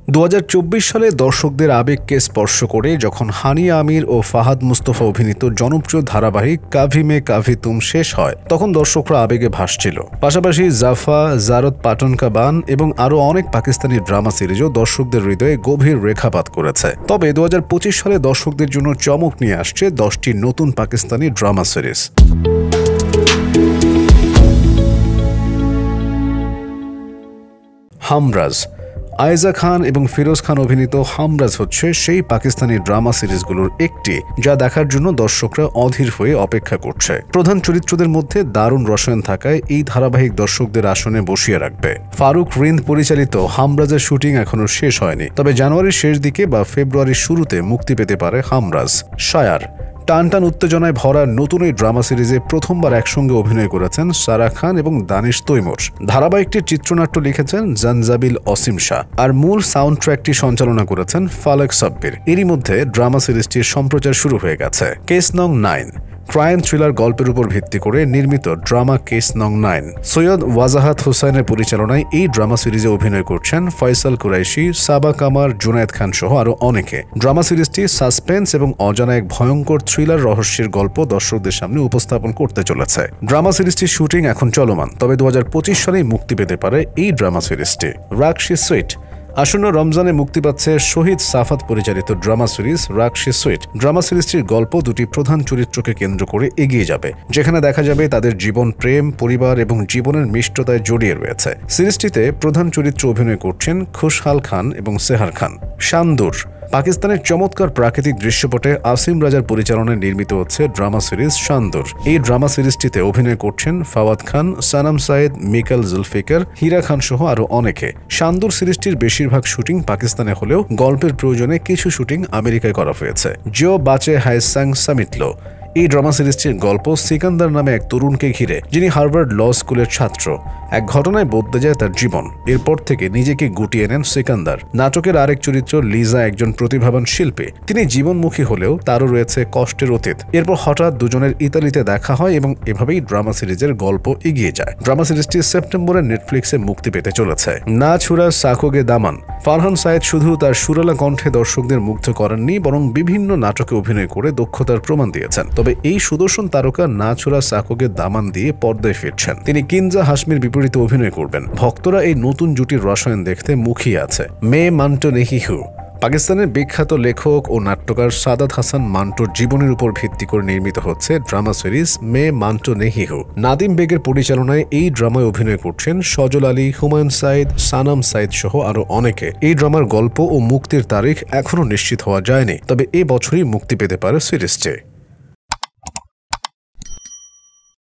2024 সালে দর্শকদের আবেগকে স্পর্শ করে যখন হানিয়া আমির ও ফাহাদ মুস্তফা অভিনীত জনপ্রিয় ধারাবাহিক কাভি মে কাভি তুম শেষ হয়, তখন দর্শকরা আবেগে ভাসছিল। পাশাপাশি জাফা, জারদ পাটন কা বান এবং আরও অনেক পাকিস্তানি ড্রামা সিরিজও দর্শকদের হৃদয়ে গভীর রেখাপাত করেছে। তবে 2025 সালে দর্শকদের জন্য চমক নিয়ে আসছে 10টি নতুন পাকিস্তানি ড্রামা সিরিজ। হামরাজ। আয়েজা খান এবং ফিরোজ খান অভিনীত হামরাজ হচ্ছে সেই পাকিস্তানি ড্রামা সিরিজগুলোর একটি, যা দেখার জন্য দর্শকরা অধীর হয়ে অপেক্ষা করছে। প্রধান চরিত্রদের মধ্যে দারুণ রসায়ন থাকায় এই ধারাবাহিক দর্শকদের আসনে বসিয়ে রাখবে। ফারুক রিন্দ পরিচালিত হামরাজের শুটিং এখনো শেষ হয়নি, তবে জানুয়ারির শেষ দিকে বা ফেব্রুয়ারির শুরুতে মুক্তি পেতে পারে হামরাজ। শায়ার। টানটান উত্তেজনায় ভরা নতুন এই ড্রামা সিরিজে প্রথমবার একসঙ্গে অভিনয় করেছেন সারা খান এবং দানিশ তৈমুর। ধারাবাহিকটির চিত্রনাট্য লিখেছেন জানজাবিল অসীম শাহ, আর মূল সাউন্ড ট্র্যাকটি সঞ্চালনা করেছেন ফালেক সাব্বির। এরই মধ্যে ড্রামা সিরিজটির সম্প্রচার শুরু হয়ে গেছে। কেস নং 9 ক্রাইম থ্রিলার গল্পের উপর ভিত্তি করে নির্মিত ড্রামা কেস নং 9 সৈয়দ ওয়াজাহাত হুসাইনের পরিচালনায় এই ড্রামা সিরিজে অভিনয় করছেন ফয়সাল কুরাইশি, সাবা কামার, জুনায়েদ খান সহ আরও অনেকে। ড্রামা সিরিজটি সাসপেন্স এবং অজানা এক ভয়ঙ্কর থ্রিলার রহস্যের গল্প দর্শকদের সামনে উপস্থাপন করতে চলেছে। ড্রামা সিরিজটির শুটিং এখন চলমান, তবে 2025 সালেই মুক্তি পেতে পারে এই ড্রামা সিরিজটি। রাকশি সুইট। আসন্ন রমজানে মুক্তি পাচ্ছে শহীদ সাফাত পরিচালিত ড্রামা সিরিজ রাকশি সুইট। ড্রামা সিরিজটির গল্প দুটি প্রধান চরিত্রকে কেন্দ্র করে এগিয়ে যাবে, যেখানে দেখা যাবে তাদের জীবন, প্রেম, পরিবার এবং জীবনের মিষ্টতায় জড়িয়ে রয়েছে। সিরিজটিতে প্রধান চরিত্র অভিনয় করছেন খুশহাল খান এবং সেহার খান। শান্দুর। পাকিস্তানের চমৎকার প্রাকৃতিক দৃশ্যপটে আসিম রাজার পরিচালনায় নির্মিত হচ্ছে ড্রামা সিরিজ শান্দুর। এই ড্রামা সিরিজটিতে অভিনয় করছেন ফাওয়াদ খান, সানাম সাইদ, মিকাল জুলফিকার, হীরা খান সহ আরও অনেকে। শান্দুর সিরিজটির বেশিরভাগ শুটিং পাকিস্তানে হলেও গল্পের প্রয়োজনে কিছু শুটিং আমেরিকায় করা হয়েছে। জো বাচে হাইসাং সামিটলো। এই ড্রামা সিরিজটির গল্প সিকান্দার নামে এক তরুণকে ঘিরে, যিনি হার্ভার্ড ল স্কুলের ছাত্র। এক ঘটনায় বদলে যায় তার জীবন। এরপর থেকে নিজেকে গুটিয়ে নেন সিকান্দার। নাটকের আরেক চরিত্র লিজা একজন প্রতিভাবান শিল্পী। তিনি জীবনমুখী হলেও তারও রয়েছে কষ্টের অতীত। এরপর হঠাৎ দুজনের ইতালিতে দেখা হয় এবং এভাবেই ড্রামা সিরিজের গল্প এগিয়ে যায়। ড্রামা সিরিজটি সেপ্টেম্বরে নেটফ্লিক্সে মুক্তি পেতে চলেছে। না ছুরা সাকোগে দামান। ফারহান সায়েদ শুধু তার সুরালা কণ্ঠে দর্শকদের মুগ্ধ করেননি, বরং বিভিন্ন নাটকে অভিনয় করে দক্ষতার প্রমাণ দিয়েছেন। তবে এই সুদর্শন তারকা না ছুরা সাকোগে দামান দিয়ে পর্দায় ফিরছেন। তিনি কিনজা হাশমির বিপরীতে অভিনয় করবেন। ভক্তরা এই নতুন জুটির রসায়ন দেখতে মুখিয়ে আছে। মে মান্টো নেহিহু। পাকিস্তানের বিখ্যাত লেখক ও নাট্যকার সাদাত হাসান মান্টোর জীবনের উপর ভিত্তি করে নির্মিত হচ্ছে ড্রামা সিরিজ মে মান্টো নেহিহু। নাদিম বেগের পরিচালনায় এই ড্রামায় অভিনয় করছেন সজল আলী, হুমায়ুন সাইদ, সানাম সাইদ সহ আরও অনেকে। এই ড্রামার গল্প ও মুক্তির তারিখ এখনও নিশ্চিত হওয়া যায়নি, তবে এ বছরই মুক্তি পেতে পারে সিরিজটি।